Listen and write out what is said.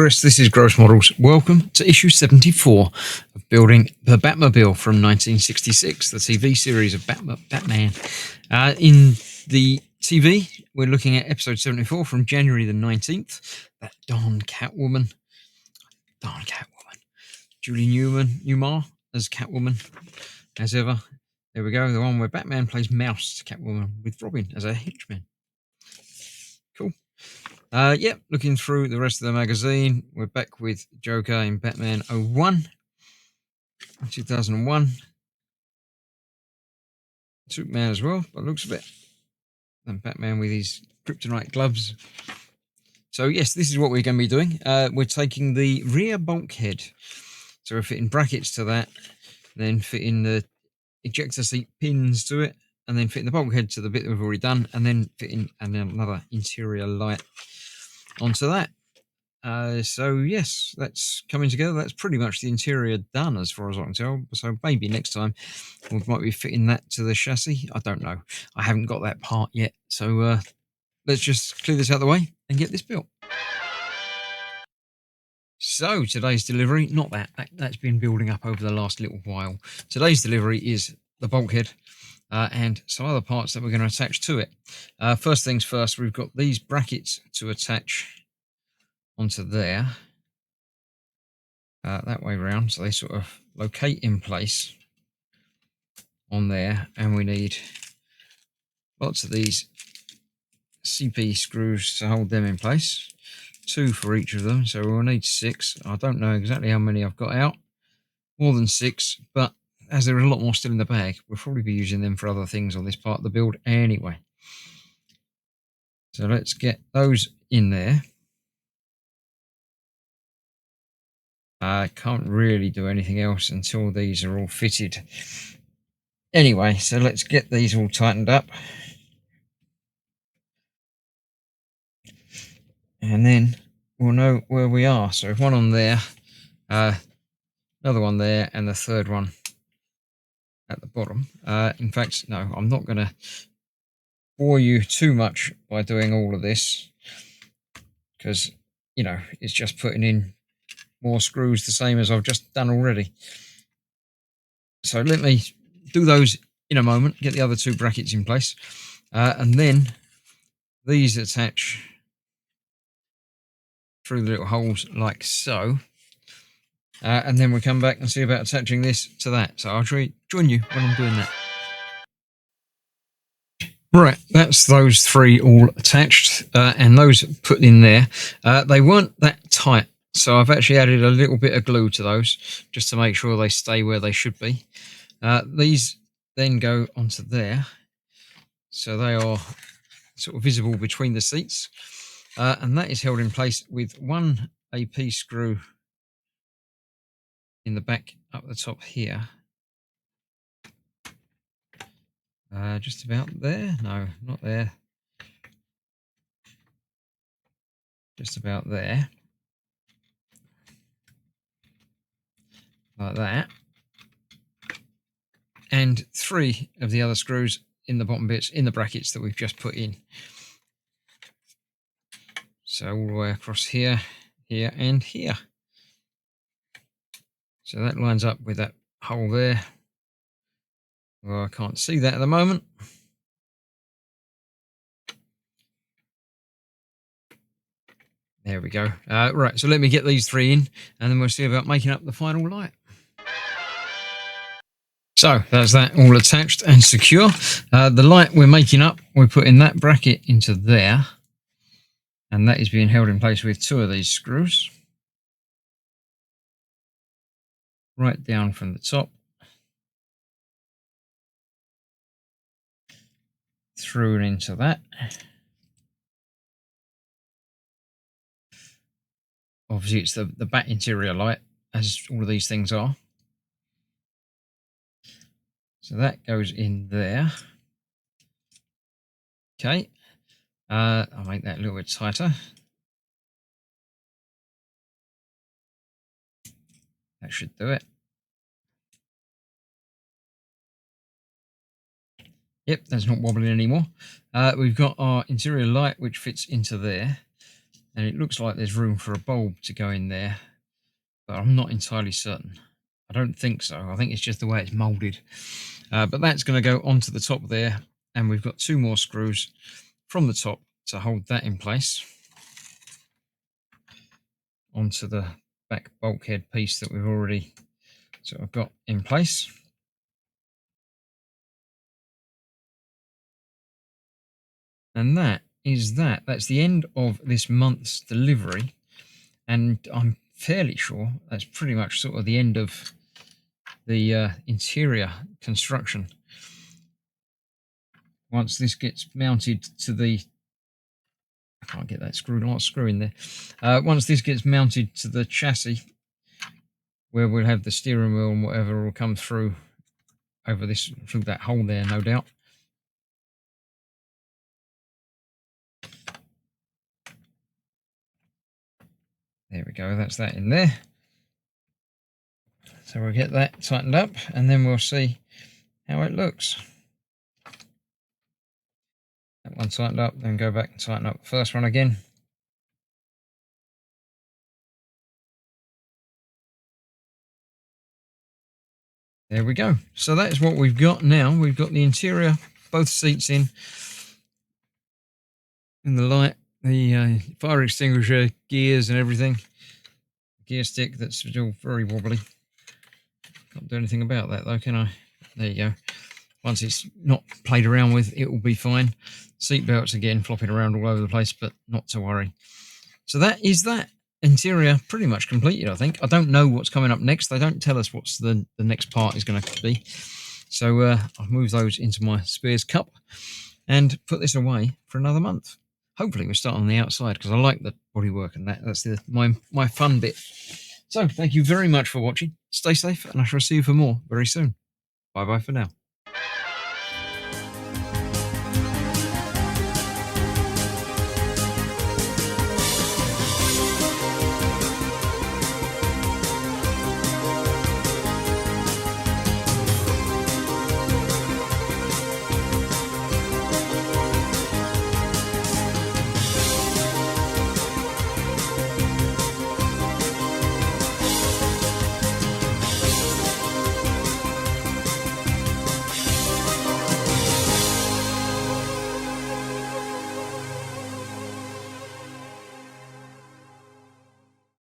Chris, this is Gross Models. Welcome to issue 74 of Building the Batmobile from 1966, the TV series of Batman. In the TV, we're looking at episode 74 from January the 19th. That darn Catwoman. Julie Newmar as Catwoman, as ever. There we go, the one where Batman plays Mouse Catwoman with Robin as a henchman. Cool. Looking through the rest of the magazine, we're back with Joker in Batman 2001. Superman as well, by the looks of it. And Batman with his kryptonite gloves. So yes, this is what we're going to be doing. We're taking the rear bulkhead. So we're fitting brackets to that, then fitting the ejector seat pins to it, and then fitting the bulkhead to the bit that we've already done, and then fitting another interior light onto that. So yes, that's coming together. That's pretty much the interior done as far as I can tell. So maybe next time we might be fitting that to the chassis. I don't know. I haven't got that part yet. So let's just clear this out of the way and get this built. So today's delivery, not that's been building up over the last little while. Today's delivery is the bulkhead and some other parts that we're going to attach to it. First things first, we've got these brackets to attach onto there, that way round, so they sort of locate in place on there, and we need lots of these CP screws to hold them in place. 2 for each of them, so we'll need 6. I don't know exactly how many I've got out, more than 6, but as there is a lot more still in the bag, we'll probably be using them for other things on this part of the build anyway. So let's get those in there. I can't really do anything else until these are all fitted. Anyway, so let's get these all tightened up. And then we'll know where we are. So one on there, another one there, and the third one at the bottom. In fact, no, I'm not going to bore you too much by doing all of this, because, you know, it's just putting in more screws the same as I've just done already. So let me do those in a moment, get the other 2 brackets in place, and then these attach through the little holes like so, and then we'll come back and see about attaching this to that. So I'll join you when I'm doing that. Right, that's those 3 all attached, and those put in there. They weren't that tight, so I've actually added a little bit of glue to those just to make sure they stay where they should be. These then go onto there, so they are sort of visible between the seats, and that is held in place with 1 AP screw in the back up the top here. Just about there. No, not there. Just about there. Like that. And 3 of the other screws in the bottom bits, in the brackets that we've just put in. So all the way across here, here, and here. So that lines up with that hole there. Well, I can't see that at the moment. There we go. Right, so let me get these 3 in, and then we'll see about making up the final light. So that's that all attached and secure. The light we're making up, we're putting that bracket into there, and that is being held in place with 2 of these screws. Right down from the top. Through and into that. Obviously it's the bat interior light, as all of these things are. So that goes in there. Okay. I'll make that a little bit tighter. That should do it. Yep, that's not wobbling anymore. We've got our interior light, which fits into there. and it looks like there's room for a bulb to go in there, but I'm not entirely certain. I don't think so. I think it's just the way it's moulded. But that's going to go onto the top there, and we've got 2 more screws from the top to hold that in place onto the back bulkhead piece that we've already sort of got in place. And that is that. That's the end of this month's delivery. And I'm fairly sure that's pretty much sort of the end of the interior construction. Once this gets mounted to the... I can't get that screw in there. Once this gets mounted to the chassis, where we'll have the steering wheel and whatever will come through over this, through that hole there, no doubt. There we go, that's that in there. So we'll get that tightened up and then we'll see how it looks. That one tightened up, then go back and tighten up the first one again. There we go. So that is what we've got now. We've got the interior, both seats in the light, the fire extinguisher, gears and everything. Gear stick that's still very wobbly. Can't do anything about that though, can I? There you go. Once it's not played around with, it will be fine. Seat belts again, flopping around all over the place, but not to worry. So that is that. Interior pretty much completed, I think. I don't know what's coming up next. They don't tell us what's the next part is going to be. So I'll move those into my spares cup and put this away for another month. Hopefully we'll start on the outside because I like the bodywork and that's my fun bit. So thank you very much for watching. Stay safe and I shall see you for more very soon. Bye bye for now.